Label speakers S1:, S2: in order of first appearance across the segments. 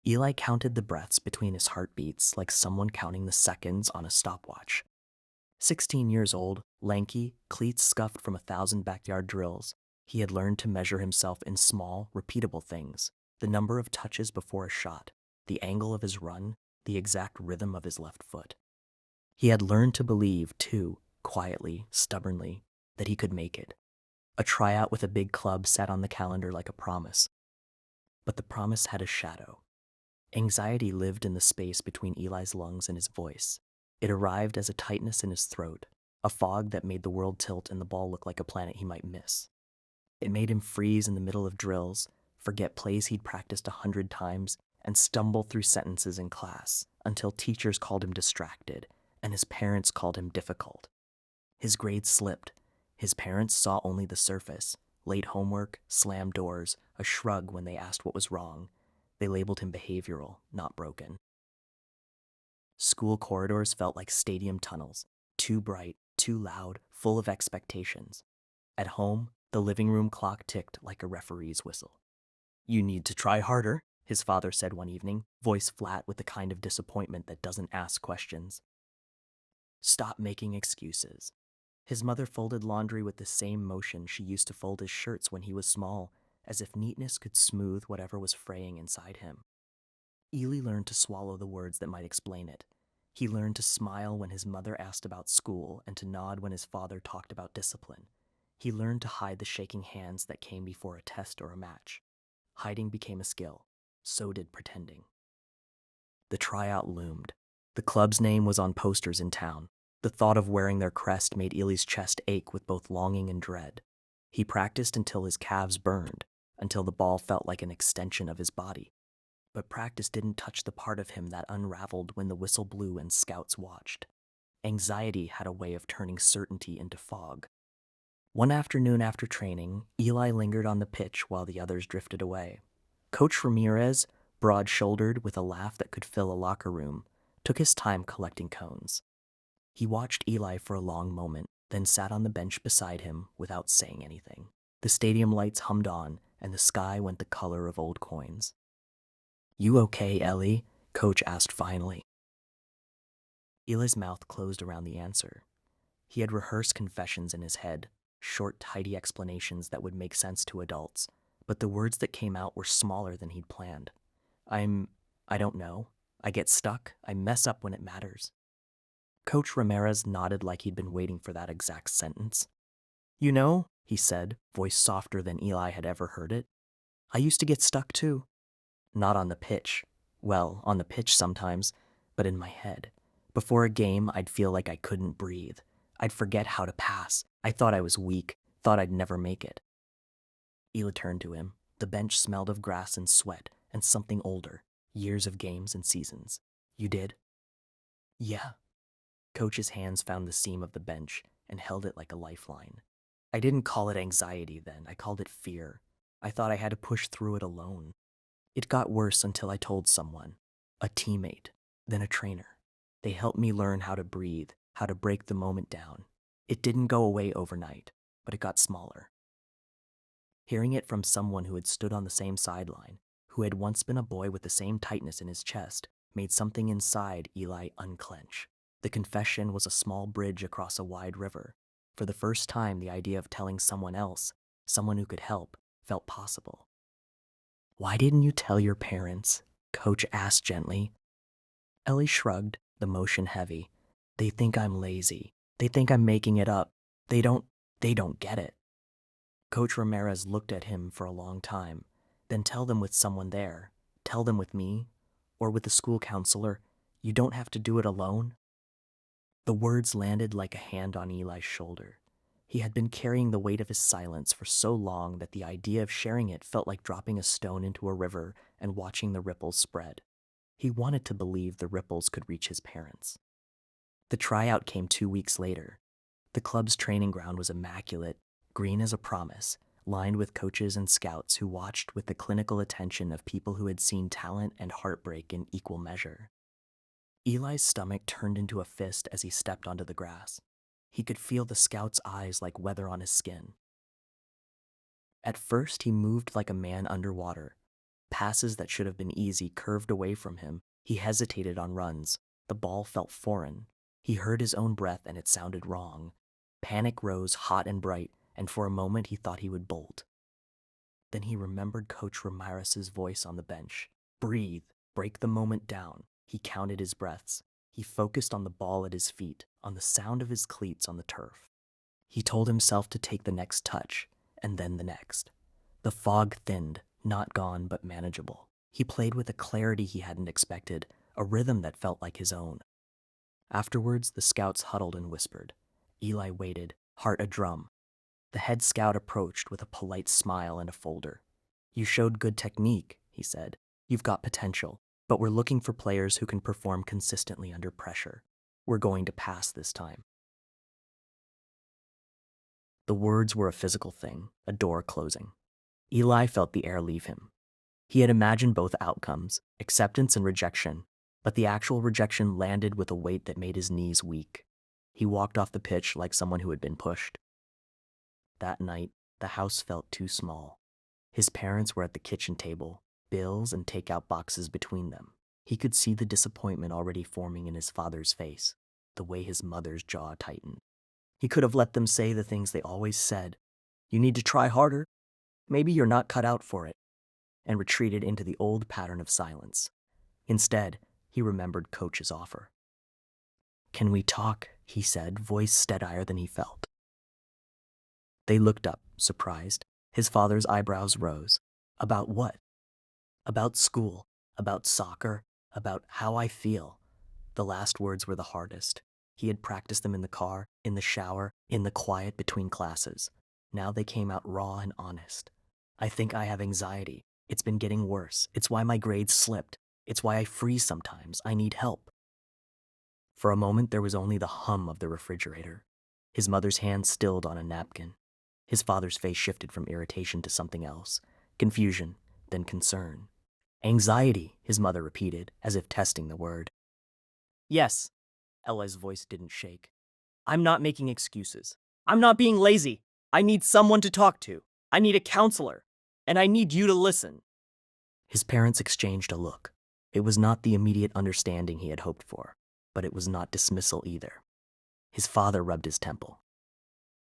S1: Eli counted the breaths between his heartbeats like someone counting the seconds on a stopwatch. 16 years old, lanky, cleats scuffed from 1,000 backyard drills, he had learned to measure himself in small, repeatable things: the number of touches before a shot, the angle of his run, the exact rhythm of his left foot. He had learned to believe, too, quietly, stubbornly, that he could make it. A tryout with a big club sat on the calendar like a promise. But the promise had a shadow. Anxiety lived in the space between Eli's lungs and his voice. It arrived as a tightness in his throat, a fog that made the world tilt and the ball look like a planet he might miss. It made him freeze in the middle of drills, forget plays he'd practiced 100 times, and stumble through sentences in class until teachers called him distracted and his parents called him difficult. His grades slipped. His parents saw only the surface: late homework, slammed doors, a shrug when they asked what was wrong. They labeled him behavioral, not broken. School corridors felt like stadium tunnels, too bright, too loud, full of expectations. At home, the living room clock ticked like a referee's whistle. "You need to try harder," his father said one evening, voice flat with the kind of disappointment that doesn't ask questions. "Stop making excuses." His mother folded laundry with the same motion she used to fold his shirts when he was small, as if neatness could smooth whatever was fraying inside him. Ely learned to swallow the words that might explain it. He learned to smile when his mother asked about school and to nod when his father talked about discipline. He learned to hide the shaking hands that came before a test or a match. Hiding became a skill. So did pretending. The tryout loomed. The club's name was on posters in town. The thought of wearing their crest made Ely's chest ache with both longing and dread. He practiced until his calves burned, until the ball felt like an extension of his body. But practice didn't touch the part of him that unraveled when the whistle blew and scouts watched. Anxiety had a way of turning certainty into fog. One afternoon after training, Eli lingered on the pitch while the others drifted away. Coach Ramirez, broad-shouldered with a laugh that could fill a locker room, took his time collecting cones. He watched Eli for a long moment, then sat on the bench beside him without saying anything. The stadium lights hummed on, and the sky went the color of old coins. "You okay, Ellie?" Coach asked finally. Eli's mouth closed around the answer. He had rehearsed confessions in his head, short, tidy explanations that would make sense to adults, but the words that came out were smaller than he'd planned. I don't know. I get stuck. I mess up when it matters." Coach Ramirez nodded like he'd been waiting for that exact sentence. "You know," he said, voice softer than Eli had ever heard it, "I used to get stuck too. Not on the pitch. Well, on the pitch sometimes, but in my head. Before a game, I'd feel like I couldn't breathe. I'd forget how to pass. I thought I was weak, thought I'd never make it." Eli turned to him. The bench smelled of grass and sweat and something older, years of games and seasons. "You did?" "Yeah." Coach's hands found the seam of the bench and held it like a lifeline. "I didn't call it anxiety then. I called it fear. I thought I had to push through it alone. It got worse until I told someone, a teammate, then a trainer. They helped me learn how to breathe, how to break the moment down. It didn't go away overnight, but it got smaller." Hearing it from someone who had stood on the same sideline, who had once been a boy with the same tightness in his chest, made something inside Eli unclench. The confession was a small bridge across a wide river. For the first time, the idea of telling someone else, someone who could help, felt possible. "Why didn't you tell your parents?" Coach asked gently. Ellie shrugged, the motion heavy. "They think I'm lazy. They think I'm making it up. They don't get it." Coach Ramirez looked at him for a long time. "Then tell them with someone there. Tell them with me, or with the school counselor. You don't have to do it alone." The words landed like a hand on Eli's shoulder. He had been carrying the weight of his silence for so long that the idea of sharing it felt like dropping a stone into a river and watching the ripples spread. He wanted to believe the ripples could reach his parents. The tryout came 2 weeks later. The club's training ground was immaculate, green as a promise, lined with coaches and scouts who watched with the clinical attention of people who had seen talent and heartbreak in equal measure. Eli's stomach turned into a fist as he stepped onto the grass. He could feel the scouts' eyes like weather on his skin. At first, he moved like a man underwater, passes that should have been easy curved away from him. He hesitated on runs. The ball felt foreign. He heard his own breath and it sounded wrong. Panic rose hot and bright, and for a moment he thought he would bolt. Then he remembered Coach Ramirez's voice on the bench. Breathe, break the moment down. He counted his breaths. He focused on the ball at his feet, on the sound of his cleats on the turf. He told himself to take the next touch, and then the next. The fog thinned, not gone, but manageable. He played with a clarity he hadn't expected, a rhythm that felt like his own. Afterwards, the scouts huddled and whispered. Eli waited, heart adrum. The head scout approached with a polite smile and a folder. You showed good technique, he said. You've got potential, but we're looking for players who can perform consistently under pressure. We're going to pass this time. The words were a physical thing, a door closing. Eli felt the air leave him. He had imagined both outcomes, acceptance and rejection, but the actual rejection landed with a weight that made his knees weak. He walked off the pitch like someone who had been pushed. That night, the house felt too small. His parents were at the kitchen table, bills and takeout boxes between them. He could see the disappointment already forming in his father's face, the way his mother's jaw tightened. He could have let them say the things they always said. You need to try harder. Maybe you're not cut out for it. And retreated into the old pattern of silence. Instead, he remembered Coach's offer. Can we talk? He said, voice steadier than he felt. They looked up, surprised. His father's eyebrows rose. About what? About school, about soccer, about how I feel. The last words were the hardest. He had practiced them in the car, in the shower, in the quiet between classes. Now they came out raw and honest. I think I have anxiety. It's been getting worse. It's why my grades slipped. It's why I freeze sometimes. I need help. For a moment, there was only the hum of the refrigerator. His mother's hand stilled on a napkin. His father's face shifted from irritation to something else. Confusion, then concern. Anxiety, his mother repeated, as if testing the word. Yes, Ella's voice didn't shake. I'm not making excuses. I'm not being lazy. I need someone to talk to. I need a counselor. And I need you to listen. His parents exchanged a look. It was not the immediate understanding he had hoped for, but it was not dismissal either. His father rubbed his temple.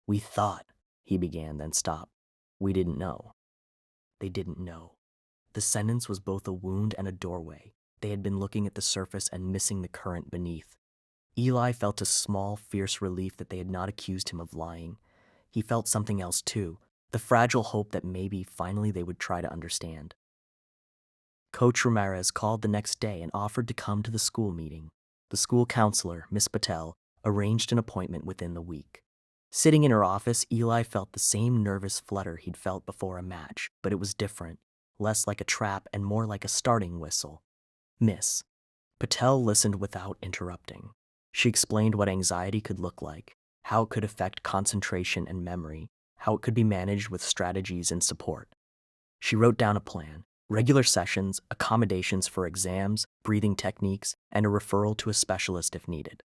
S1: We thought, he began, then stopped. We didn't know. They didn't know. The sentence was both a wound and a doorway. They had been looking at the surface and missing the current beneath. Eli felt a small, fierce relief that they had not accused him of lying. He felt something else too, the fragile hope that maybe finally they would try to understand. Coach Ramirez called the next day and offered to come to the school meeting. The school counselor, Miss Patel, arranged an appointment within the week. Sitting in her office, Eli felt the same nervous flutter he'd felt before a match, but it was different, less like a trap and more like a starting whistle. Miss Patel listened without interrupting. She explained what anxiety could look like, how it could affect concentration and memory, how it could be managed with strategies and support. She wrote down a plan, regular sessions, accommodations for exams, breathing techniques, and a referral to a specialist if needed.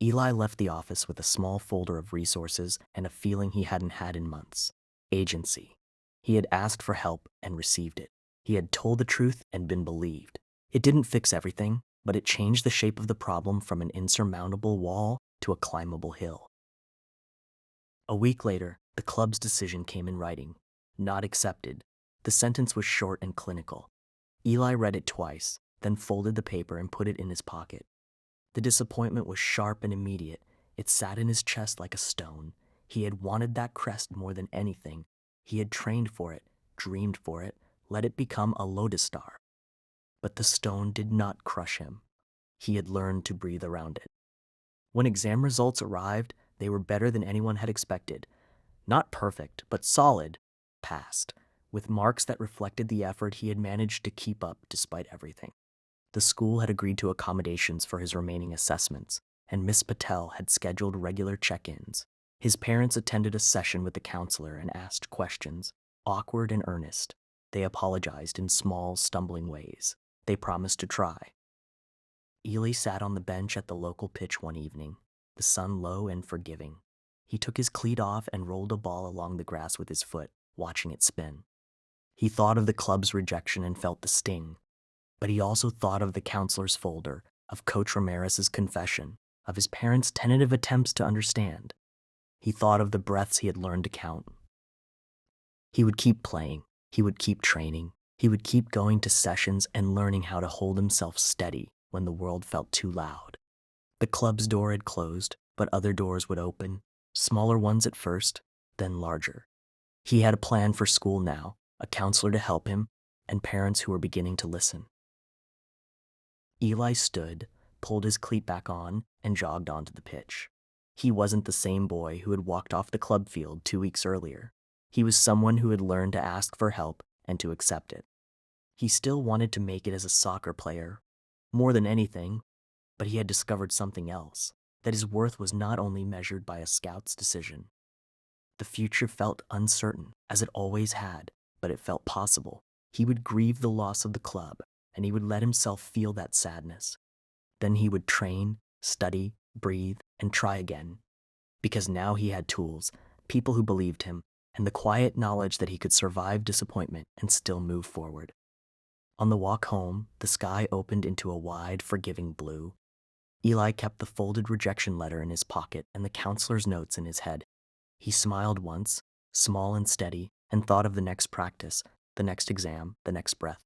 S1: Eli left the office with a small folder of resources and a feeling he hadn't had in months. Agency. He had asked for help and received it. He had told the truth and been believed. It didn't fix everything, but it changed the shape of the problem from an insurmountable wall to a climbable hill. A week later, the club's decision came in writing. Not accepted. The sentence was short and clinical. Eli read it twice, then folded the paper and put it in his pocket. The disappointment was sharp and immediate. It sat in his chest like a stone. He had wanted that crest more than anything. He had trained for it, dreamed for it, let it become a lodestar. But the stone did not crush him. He had learned to breathe around it. When exam results arrived, they were better than anyone had expected. Not perfect, but solid. Passed, with marks that reflected the effort he had managed to keep up despite everything. The school had agreed to accommodations for his remaining assessments, and Miss Patel had scheduled regular check-ins. His parents attended a session with the counselor and asked questions, awkward and earnest. They apologized in small, stumbling ways. They promised to try. Eli sat on the bench at the local pitch one evening, the sun low and forgiving. He took his cleat off and rolled a ball along the grass with his foot, watching it spin. He thought of the club's rejection and felt the sting, but he also thought of the counselor's folder, of Coach Ramirez's confession, of his parents' tentative attempts to understand. He thought of the breaths he had learned to count. He would keep playing, he would keep training, he would keep going to sessions and learning how to hold himself steady when the world felt too loud. The club's door had closed, but other doors would open, smaller ones at first, then larger. He had a plan for school now, a counselor to help him, and parents who were beginning to listen. Eli stood, pulled his cleat back on, and jogged onto the pitch. He wasn't the same boy who had walked off the club field 2 weeks earlier. He was someone who had learned to ask for help and to accept it. He still wanted to make it as a soccer player, more than anything, but he had discovered something else, that his worth was not only measured by a scout's decision. The future felt uncertain, as it always had, but it felt possible. He would grieve the loss of the club, and he would let himself feel that sadness. Then he would train, study, breathe, and try again. Because now he had tools, people who believed him, and the quiet knowledge that he could survive disappointment and still move forward. On the walk home, the sky opened into a wide, forgiving blue. Eli kept the folded rejection letter in his pocket and the counselor's notes in his head. He smiled once, small and steady, and thought of the next practice, the next exam, the next breath.